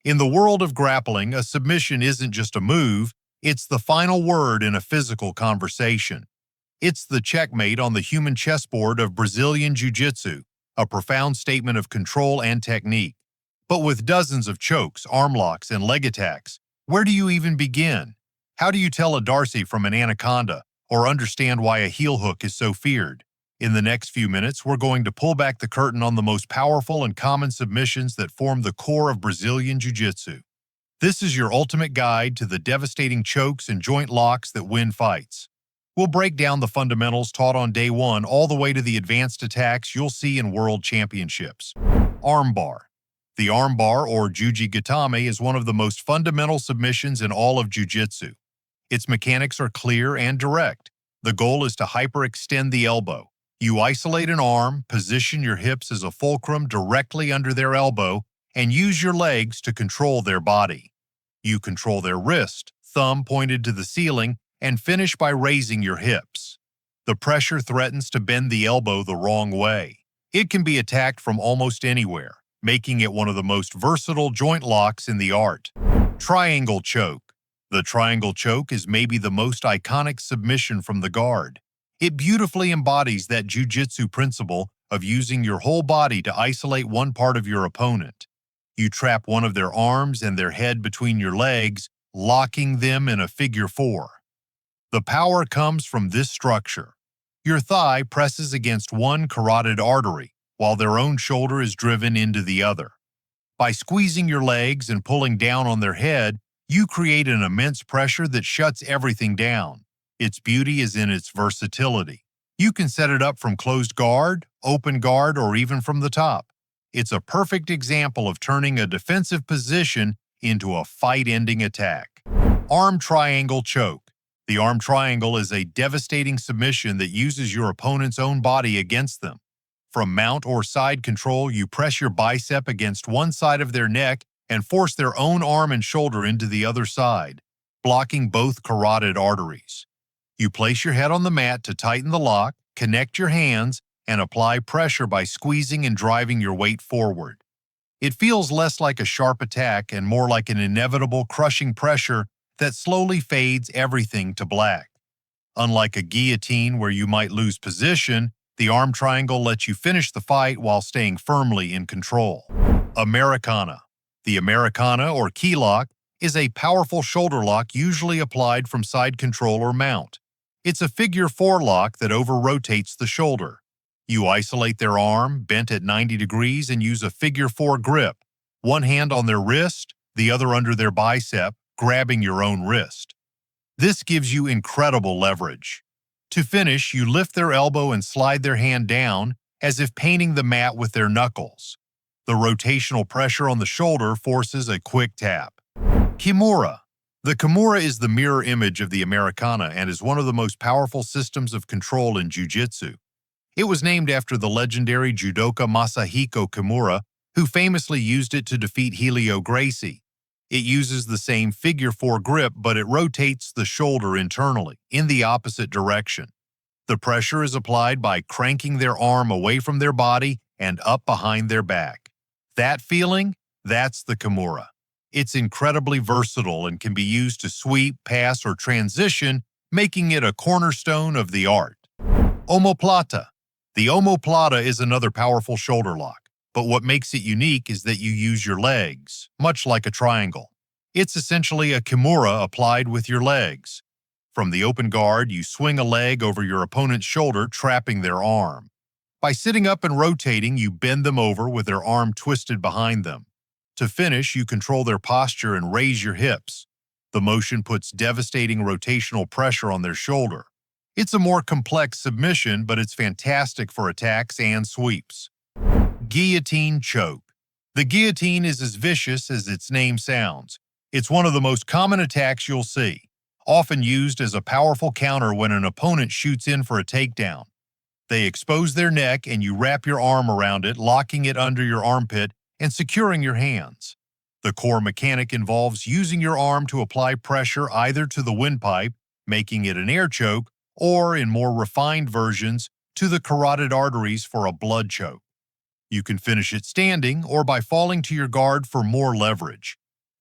In the world of grappling, a submission isn't just a move, it's the final word in a physical conversation. It's the checkmate on the human chessboard of Brazilian Jiu-Jitsu, a profound statement of control and technique. But with dozens of chokes, arm locks, and leg attacks, where do you even begin? How do you tell a Darcy from an Anaconda, or understand why a heel hook is so feared? In the next few minutes, we're going to pull back the curtain on the most powerful and common submissions that form the core of Brazilian Jiu-Jitsu. This is your ultimate guide to the devastating chokes and joint locks that win fights. We'll break down the fundamentals taught on day one all the way to the advanced attacks you'll see in world championships. Armbar. The armbar, or Jiu-Jitsu, is one of the most fundamental submissions in all of Jiu-Jitsu. Its mechanics are clear and direct. The goal is to hyperextend the elbow. You isolate an arm, position your hips as a fulcrum directly under their elbow, and use your legs to control their body. You control their wrist, thumb pointed to the ceiling, and finish by raising your hips. The pressure threatens to bend the elbow the wrong way. It can be attacked from almost anywhere, making it one of the most versatile joint locks in the art. Triangle choke. The triangle choke is maybe the most iconic submission from the guard. It beautifully embodies that jiu-jitsu principle of using your whole body to isolate one part of your opponent. You trap one of their arms and their head between your legs, locking them in a figure four. The power comes from this structure. Your thigh presses against one carotid artery, while their own shoulder is driven into the other. By squeezing your legs and pulling down on their head, you create an immense pressure that shuts everything down. Its beauty is in its versatility. You can set it up from closed guard, open guard, or even from the top. It's a perfect example of turning a defensive position into a fight-ending attack. Arm triangle choke. The arm triangle is a devastating submission that uses your opponent's own body against them. From mount or side control, you press your bicep against one side of their neck and force their own arm and shoulder into the other side, blocking both carotid arteries. You place your head on the mat to tighten the lock, connect your hands, and apply pressure by squeezing and driving your weight forward. It feels less like a sharp attack and more like an inevitable crushing pressure that slowly fades everything to black. Unlike a guillotine where you might lose position, the arm triangle lets you finish the fight while staying firmly in control. Americana. The Americana, or key lock, is a powerful shoulder lock usually applied from side control or mount. It's a figure four lock that over-rotates the shoulder. You isolate their arm, bent at 90 degrees, and use a figure four grip, one hand on their wrist, the other under their bicep, grabbing your own wrist. This gives you incredible leverage. To finish, you lift their elbow and slide their hand down, as if painting the mat with their knuckles. The rotational pressure on the shoulder forces a quick tap. Kimura. The Kimura is the mirror image of the Americana and is one of the most powerful systems of control in Jiu-Jitsu. It was named after the legendary judoka Masahiko Kimura, who famously used it to defeat Helio Gracie. It uses the same figure four grip, but it rotates the shoulder internally, in the opposite direction. The pressure is applied by cranking their arm away from their body and up behind their back. That feeling? That's the Kimura. It's incredibly versatile and can be used to sweep, pass, or transition, making it a cornerstone of the art. Omoplata. The omoplata is another powerful shoulder lock, but what makes it unique is that you use your legs, much like a triangle. It's essentially a Kimura applied with your legs. From the open guard, you swing a leg over your opponent's shoulder, trapping their arm. By sitting up and rotating, you bend them over with their arm twisted behind them. To finish, you control their posture and raise your hips. The motion puts devastating rotational pressure on their shoulder. It's a more complex submission, but it's fantastic for attacks and sweeps. Guillotine choke. The guillotine is as vicious as its name sounds. It's one of the most common attacks you'll see, often used as a powerful counter when an opponent shoots in for a takedown. They expose their neck and you wrap your arm around it, locking it under your armpit and securing your hands. The core mechanic involves using your arm to apply pressure either to the windpipe, making it an air choke, or, in more refined versions, to the carotid arteries for a blood choke. You can finish it standing or by falling to your guard for more leverage.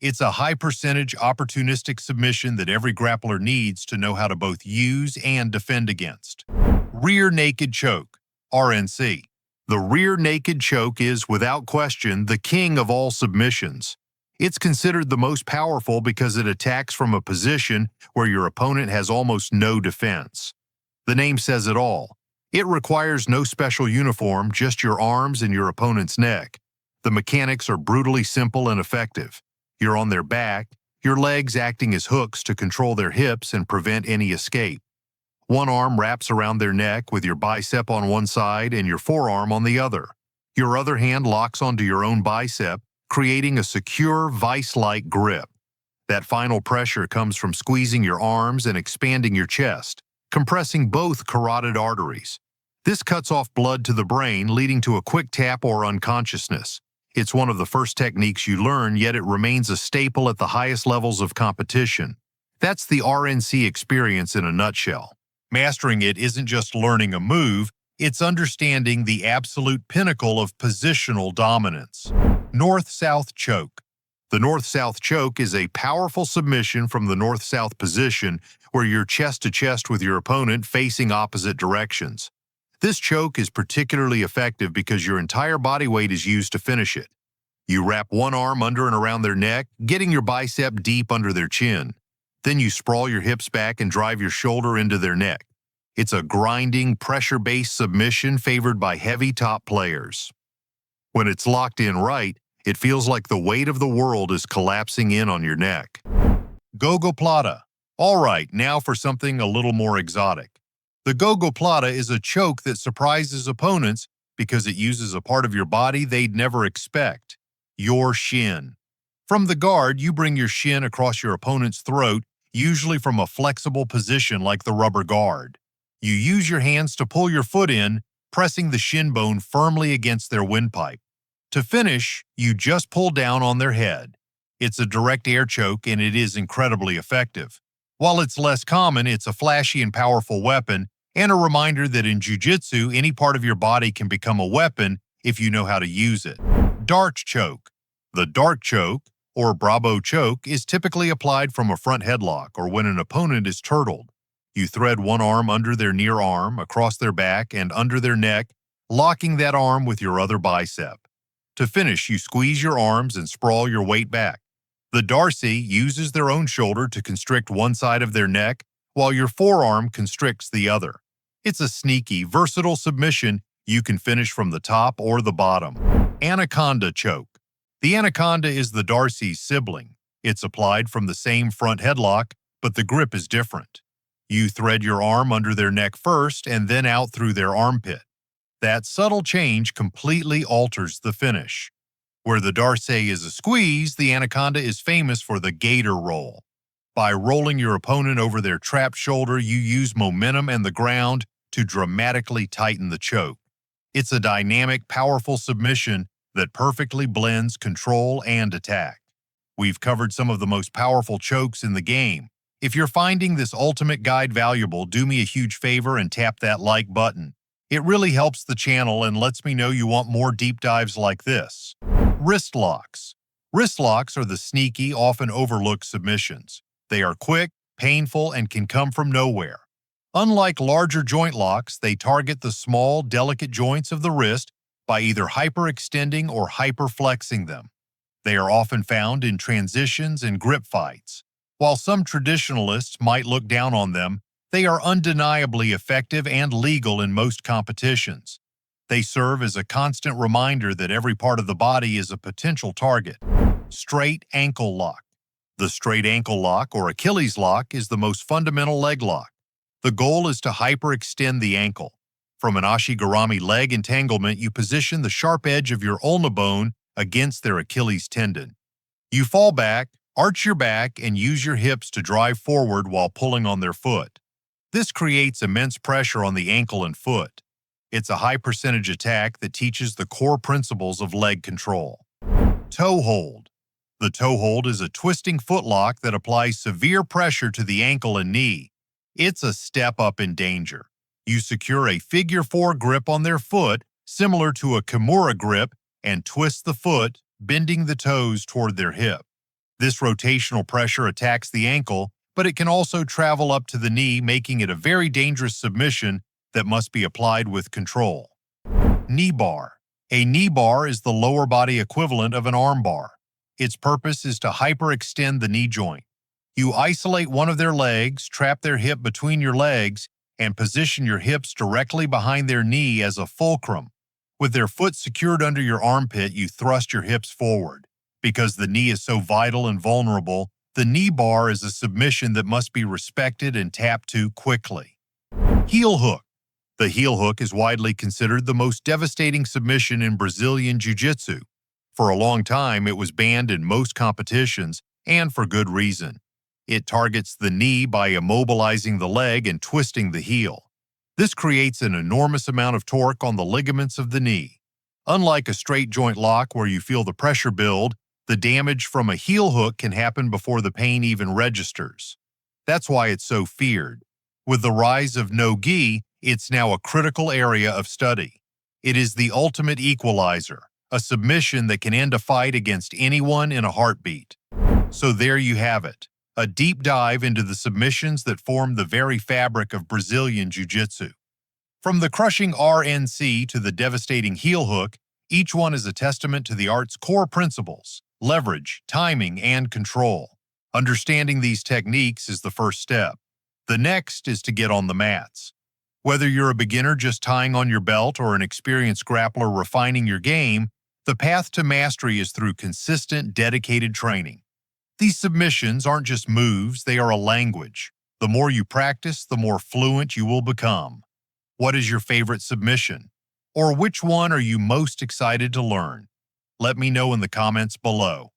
It's a high-percentage opportunistic submission that every grappler needs to know how to both use and defend against. Rear Naked Choke, RNC. The rear naked choke is, without question, the king of all submissions. It's considered the most powerful because it attacks from a position where your opponent has almost no defense. The name says it all. It requires no special uniform, just your arms and your opponent's neck. The mechanics are brutally simple and effective. You're on their back, your legs acting as hooks to control their hips and prevent any escape. One arm wraps around their neck with your bicep on one side and your forearm on the other. Your other hand locks onto your own bicep, creating a secure, vice-like grip. That final pressure comes from squeezing your arms and expanding your chest, compressing both carotid arteries. This cuts off blood to the brain, leading to a quick tap or unconsciousness. It's one of the first techniques you learn, yet it remains a staple at the highest levels of competition. That's the RNC experience in a nutshell. Mastering it isn't just learning a move, it's understanding the absolute pinnacle of positional dominance. North-South Choke. The North-South Choke is a powerful submission from the North-South position where you're chest-to-chest with your opponent facing opposite directions. This choke is particularly effective because your entire body weight is used to finish it. You wrap one arm under and around their neck, getting your bicep deep under their chin. Then you sprawl your hips back and drive your shoulder into their neck. It's a grinding, pressure-based submission favored by heavy top players. When it's locked in right, it feels like the weight of the world is collapsing in on your neck. Gogoplata. All right, now for something a little more exotic. The Gogoplata is a choke that surprises opponents because it uses a part of your body they'd never expect, your shin. From the guard, you bring your shin across your opponent's throat, usually from a flexible position like the rubber guard. You use your hands to pull your foot in, pressing the shin bone firmly against their windpipe. To finish, you just pull down on their head. It's a direct air choke and it is incredibly effective. While it's less common, it's a flashy and powerful weapon and a reminder that in Jiu-Jitsu, any part of your body can become a weapon if you know how to use it. Dart Choke. The dart choke, or Bravo choke, is typically applied from a front headlock or when an opponent is turtled. You thread one arm under their near arm, across their back, and under their neck, locking that arm with your other bicep. To finish, you squeeze your arms and sprawl your weight back. The Darcy uses their own shoulder to constrict one side of their neck, while your forearm constricts the other. It's a sneaky, versatile submission you can finish from the top or the bottom. Anaconda Choke. The Anaconda is the Darcy's sibling. It's applied from the same front headlock, but the grip is different. You thread your arm under their neck first and then out through their armpit. That subtle change completely alters the finish. Where the Darcy is a squeeze, the Anaconda is famous for the gator roll. By rolling your opponent over their trapped shoulder, you use momentum and the ground to dramatically tighten the choke. It's a dynamic, powerful submission that perfectly blends control and attack. We've covered some of the most powerful chokes in the game. If you're finding this ultimate guide valuable, do me a huge favor and tap that like button. It really helps the channel and lets me know you want more deep dives like this. Wristlocks. Wristlocks are the sneaky, often overlooked submissions. They are quick, painful, and can come from nowhere. Unlike larger joint locks, they target the small, delicate joints of the wrist by either hyperextending or hyperflexing them. They are often found in transitions and grip fights. While some traditionalists might look down on them, they are undeniably effective and legal in most competitions. They serve as a constant reminder that every part of the body is a potential target. Straight ankle lock. The straight ankle lock, or Achilles lock, is the most fundamental leg lock. The goal is to hyperextend the ankle. From an ashigarami leg entanglement, you position the sharp edge of your ulna bone against their Achilles tendon. You fall back, arch your back, and use your hips to drive forward while pulling on their foot. This creates immense pressure on the ankle and foot. It's a high-percentage attack that teaches the core principles of leg control. Toe hold. The toe hold is a twisting footlock that applies severe pressure to the ankle and knee. It's a step up in danger. You secure a figure 4 grip on their foot, similar to a Kimura grip, and twist the foot, bending the toes toward their hip. This rotational pressure attacks the ankle, but it can also travel up to the knee, making it a very dangerous submission that must be applied with control. Knee bar. A knee bar is the lower body equivalent of an armbar. Its purpose is to hyperextend the knee joint. You isolate one of their legs, trap their hip between your legs, and position your hips directly behind their knee as a fulcrum. With their foot secured under your armpit, you thrust your hips forward. Because the knee is so vital and vulnerable, the knee bar is a submission that must be respected and tapped to quickly. Heel hook. The heel hook is widely considered the most devastating submission in Brazilian Jiu-Jitsu. For a long time, it was banned in most competitions, and for good reason. It targets the knee by immobilizing the leg and twisting the heel. This creates an enormous amount of torque on the ligaments of the knee. Unlike a straight joint lock where you feel the pressure build, the damage from a heel hook can happen before the pain even registers. That's why it's so feared. With the rise of no-gi, it's now a critical area of study. It is the ultimate equalizer, a submission that can end a fight against anyone in a heartbeat. So there you have it, a deep dive into the submissions that form the very fabric of Brazilian Jiu-Jitsu. From the crushing RNC to the devastating heel hook, each one is a testament to the art's core principles: leverage, timing, and control. Understanding these techniques is the first step. The next is to get on the mats. Whether you're a beginner just tying on your belt or an experienced grappler refining your game, the path to mastery is through consistent, dedicated training. These submissions aren't just moves, they are a language. The more you practice, the more fluent you will become. What is your favorite submission? Or which one are you most excited to learn? Let me know in the comments below.